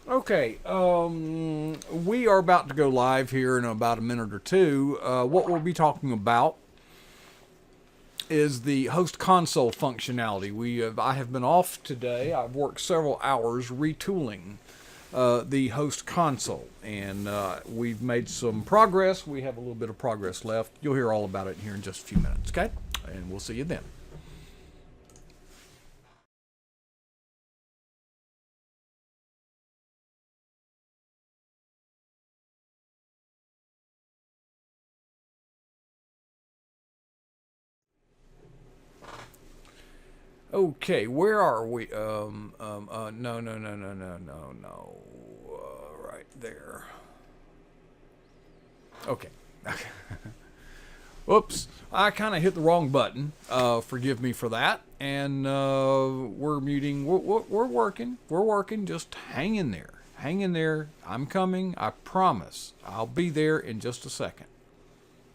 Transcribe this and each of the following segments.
Okay, we are about to go live here in about a minute or two. What we'll be talking about is the host console functionality. I have been off today. I've worked several hours retooling the host console, and we've made some progress. We have a little bit of progress left. You'll hear all about it here in just a few minutes, okay? And we'll see you then. Okay, where are we? No, no, no, no, no, no, no. Right there. Okay. Oops, I kind of hit the wrong button. Forgive me for that. And we're muting. We're working. We're working. Just hang in there. Hang in there. I'm coming. I promise. I'll be there in just a second.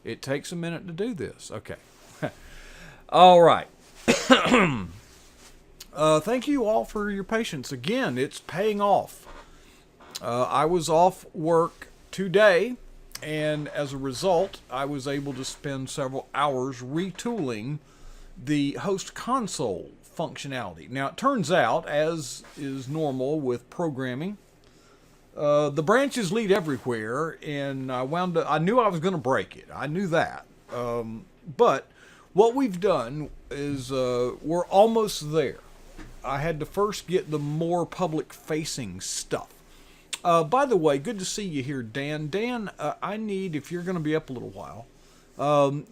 It takes a minute to do this. Okay. All right. Thank you all for your patience. Again, it's paying off. I was off work today, and as a result, I was able to spend several hours retooling the host console functionality. Now, it turns out, as is normal with programming, the branches lead everywhere, and I wound up. I knew I was going to break it. I knew that. But what we've done is we're almost there. I had to first get the more public facing stuff. By the way, good to see you here, Dan. Dan, I need, if you're going to be up a little while,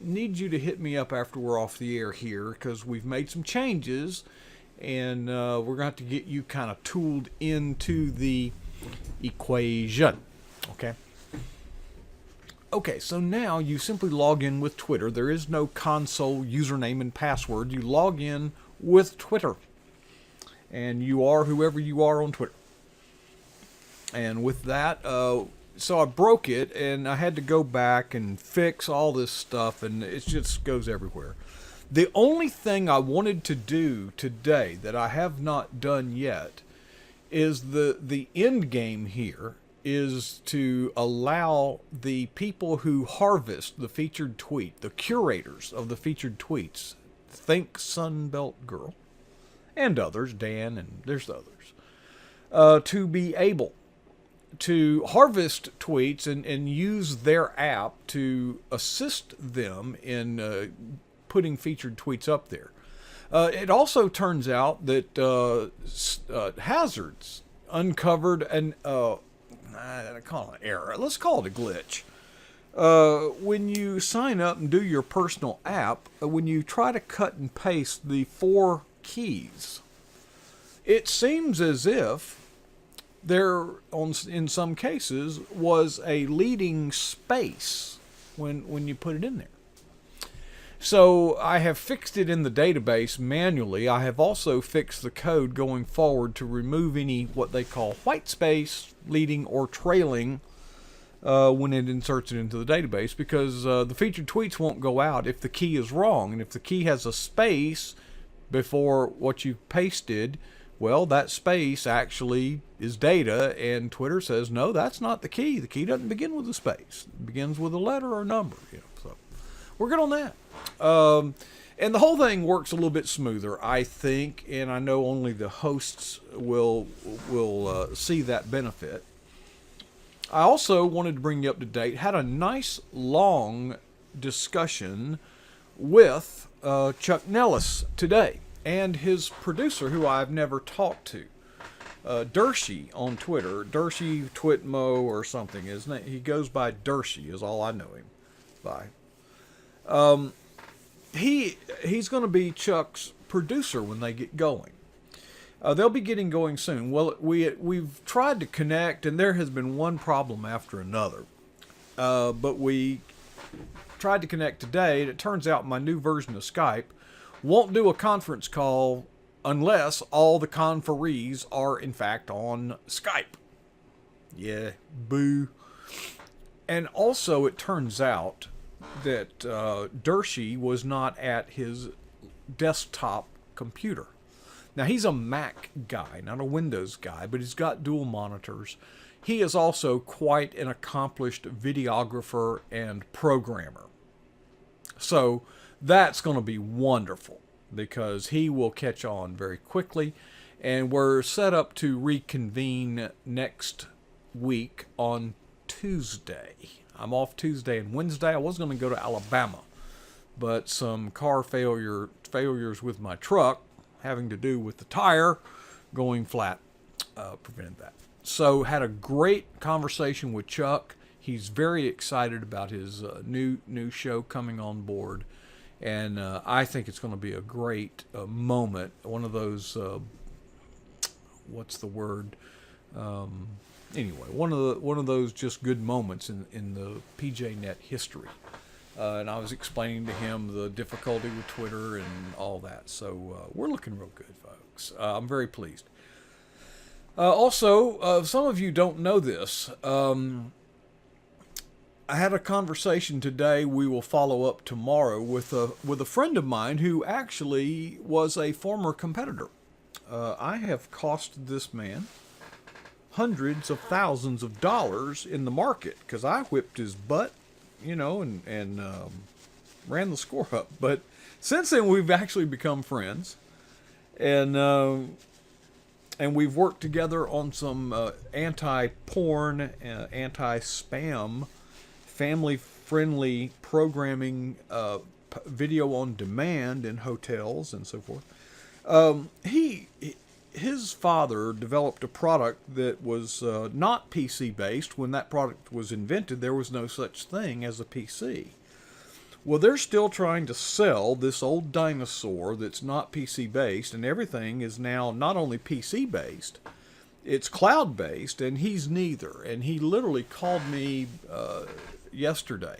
need you to hit me up after we're off the air here because we've made some changes and we're going to have to get you kind of tooled into the equation. Okay? Okay, so now you simply log in with Twitter. There is no console username and password. You log in with Twitter. And you are whoever you are on Twitter. And with that, so I broke it and I had to go back and fix all this stuff, and it just goes everywhere. The only thing I wanted to do today that I have not done yet is the end game here is to allow the people who harvest the featured tweet, the curators of the featured tweets, think Sunbelt Girl, and others, Dan, and there's others, to be able to harvest tweets and use their app to assist them in putting featured tweets up there. It also turns out that Hazards uncovered I call it an error. Let's call it a glitch. When you sign up and do your personal app, when you try to cut and paste the four keys, it seems as if there, in some cases, was a leading space when you put it in there. So I have fixed it in the database manually. I have also fixed the code going forward to remove any what they call white space, leading or trailing when it inserts it into the database, because the featured tweets won't go out if the key is wrong. And if the key has a space before what you pasted, well, that space actually is data, and Twitter says, no, that's not the key. The key doesn't begin with a space. It begins with a letter or a number. So we're good on that. And the whole thing works a little bit smoother, I think, and I know only the hosts will see that benefit. I also wanted to bring you up to date. Had a nice long discussion with Chuck Nellis today and his producer, who I've never talked to, Dershey on Twitter, Dershey Twitmo or something. His name, he goes by Dershey, is all I know him by. He's going to be Chuck's producer when they get going. They'll be getting going soon. Well, we've tried to connect, and there has been one problem after another. But we tried to connect today, and it turns out my new version of Skype won't do a conference call unless all the conferees are in fact on Skype. Yeah, boo. And also, it turns out that Dershey was not at his desktop computer. Now, he's a Mac guy, not a Windows guy, but he's got dual monitors. He is also quite an accomplished videographer and programmer. So that's going to be wonderful because he will catch on very quickly. And we're set up to reconvene next week on Tuesday. I'm off Tuesday and Wednesday. I was going to go to Alabama, but some car failures with my truck having to do with the tire going flat prevented that. So had a great conversation with Chuck. He's very excited about his new show coming on board, and I think it's going to be a great moment. One of those what's the word? Anyway, one of those just good moments in the PJNet history. And I was explaining to him the difficulty with Twitter and all that. So we're looking real good, folks. I'm very pleased. Also, some of you don't know this. I had a conversation today. We will follow up tomorrow with a friend of mine who actually was a former competitor. I have cost this man hundreds of thousands of dollars in the market because I whipped his butt, and ran the score up. But since then, we've actually become friends, and we've worked together on some anti-porn, anti-spam, family-friendly programming, video on demand in hotels and so forth. His father developed a product that was not PC-based. When that product was invented, there was no such thing as a PC. Well, they're still trying to sell this old dinosaur that's not PC-based, and everything is now not only PC-based, it's cloud-based, and he's neither. And he literally called me yesterday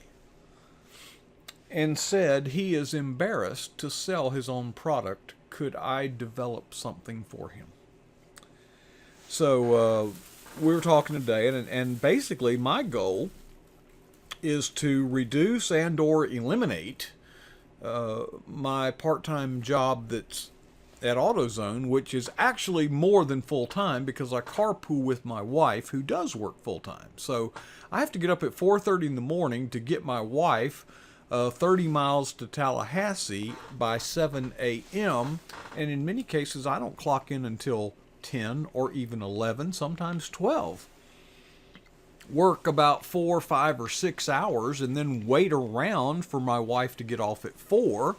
and said he is embarrassed to sell his own product. Could I develop something for him? So we were talking today, and basically my goal is to reduce and or eliminate my part-time job that's at AutoZone, which is actually more than full-time because I carpool with my wife who does work full-time. So I have to get up at 4:30 in the morning to get my wife 30 miles to Tallahassee by 7 a.m. And in many cases, I don't clock in until 10 or even 11, sometimes 12. Work about 4, 5, or 6 hours and then wait around for my wife to get off at 4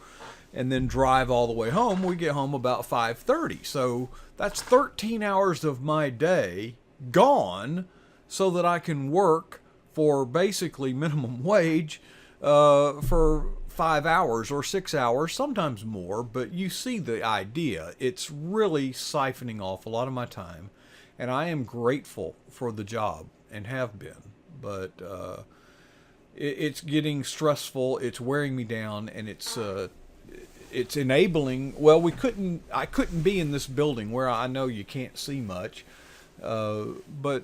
and then drive all the way home. We get home about 5:30. So that's 13 hours of my day gone so that I can work for basically minimum wage for 5 hours or 6 hours, sometimes more, but you see the idea. It's really siphoning off a lot of my time, and I am grateful for the job and have been, but it's getting stressful, it's wearing me down, and it's enabling. Well, I couldn't be in this building where I know you can't see much, but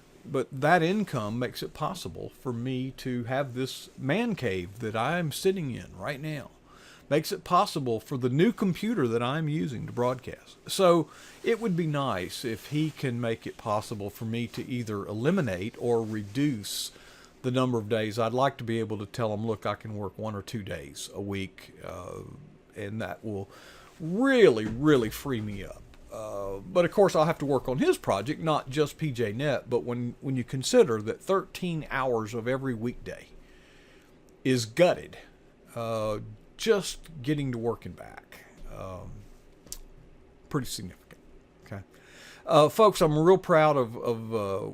that income makes it possible for me to have this man cave that I'm sitting in right now. Makes it possible for the new computer that I'm using to broadcast. So it would be nice if he can make it possible for me to either eliminate or reduce the number of days. I'd like to be able to tell him, look, I can work 1 or 2 days a week, and that will really, really free me up. But of course, I'll have to work on his project, not just PJNet. But when you consider that 13 hours of every weekday is gutted, just getting to work and back, pretty significant. Okay, folks, I'm real proud of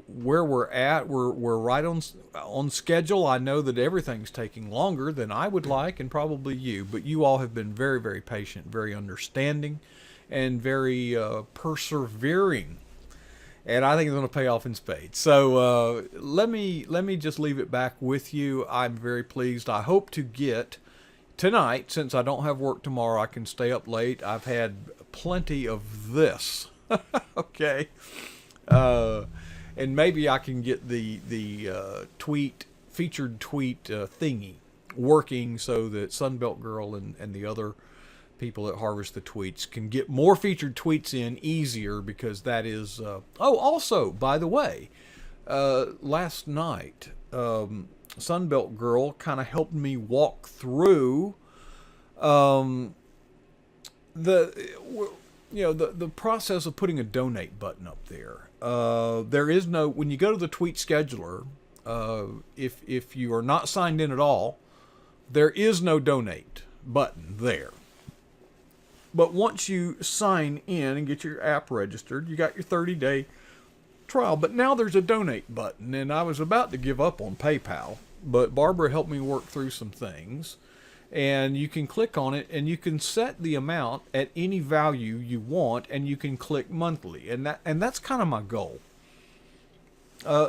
where we're at. We're right on schedule. I know that everything's taking longer than I would like, and probably you. But you all have been very, very patient, very understanding, and very persevering, and I think it's going to pay off in spades. So let me just leave it back with you. I'm very pleased. I hope to get tonight, since I don't have work tomorrow, I can stay up late. I've had plenty of this. Okay, and maybe I can get the featured tweet thingy working so that Sunbelt Girl and the other people that harvest the tweets can get more featured tweets in easier, because that is also, by the way, last night, Sunbelt Girl kind of helped me walk through the process of putting a donate button up there. There is no, when you go to the tweet scheduler, if you are not signed in at all, there is no donate button there. But once you sign in and get your app registered, you got your 30-day trial. But now there's a donate button, and I was about to give up on PayPal, but Barbara helped me work through some things. And you can click on it, and you can set the amount at any value you want, and you can click monthly. And that's kind of my goal.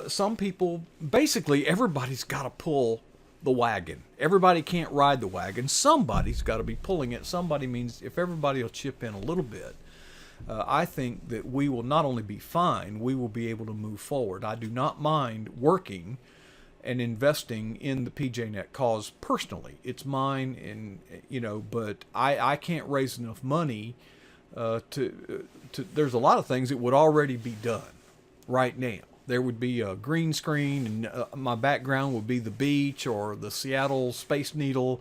Some people, basically everybody's got to pull the wagon. Everybody can't ride the wagon. Somebody's got to be pulling it. Somebody means if everybody will chip in a little bit, I think that we will not only be fine, we will be able to move forward. I do not mind working and investing in the PJNet cause personally. It's mine, and but I can't raise enough money to there's a lot of things that would already be done right now. There would be a green screen, and my background would be the beach or the Seattle Space Needle.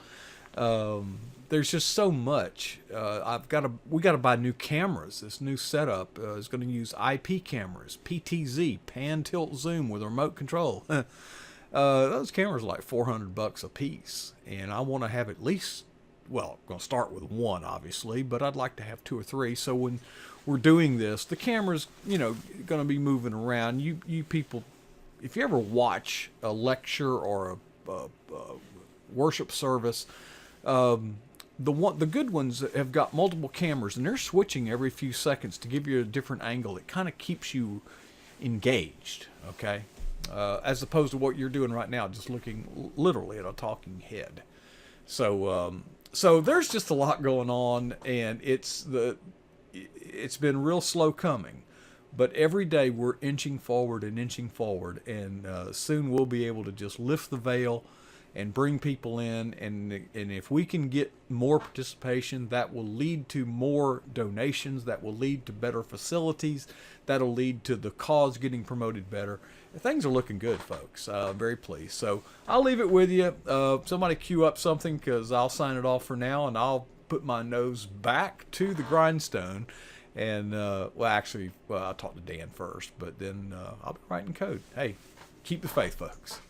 There's just so much. We got to buy new cameras. This new setup is going to use IP cameras, PTZ, pan, tilt, zoom with remote control. Those cameras are like $400 a piece, and I want to have at least, well, I'm going to start with one, obviously, but I'd like to have 2 or 3. So when we're doing this, the camera's, going to be moving around. You people, if you ever watch a lecture or a worship service, the good ones have got multiple cameras, and they're switching every few seconds to give you a different angle. It kind of keeps you engaged, okay? As opposed to what you're doing right now, just looking literally at a talking head. So there's just a lot going on, and it's been real slow coming, but every day we're inching forward, and soon we'll be able to just lift the veil and bring people in, and if we can get more participation, that will lead to more donations, that will lead to better facilities, that'll lead to the cause getting promoted better. Things are looking good, folks. Very pleased. So I'll leave it with you. Somebody cue up something, because I'll sign it off for now, and I'll put my nose back to the grindstone. And I'll talk to Dan first, but then I'll be writing code. Hey, keep the faith, folks.